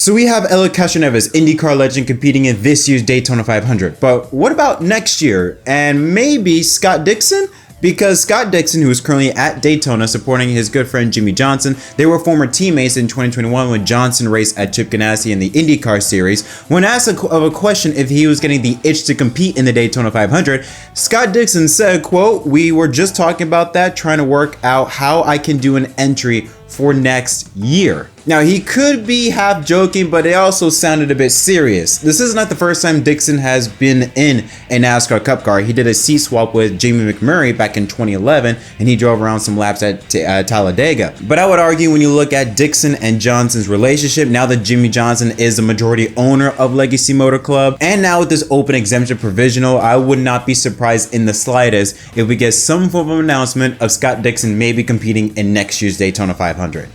So we have Ella Castroneves, IndyCar legend, competing in this year's Daytona 500. But what about next year? And maybe Scott Dixon? Because Scott Dixon, who is currently at Daytona supporting his good friend Jimmie Johnson, they were former teammates in 2021 when Johnson raced at Chip Ganassi in the IndyCar series. When asked of a question if he was getting the itch to compete in the Daytona 500, Scott Dixon said, quote, "We were just talking about that, trying to work out how I can do an entry for next year." Now, he could be half joking, but it also sounded a bit serious. This is not the first time Dixon has been in a NASCAR Cup car. He did a seat swap with Jamie McMurray back in 2011, and he drove around some laps at Talladega. But I would argue when you look at Dixon and Johnson's relationship, now that Jimmie Johnson is the majority owner of Legacy Motor Club, and now with this open exemption provisional, I would not be surprised in the slightest if we get some form of announcement of Scott Dixon maybe competing in next year's Daytona 500.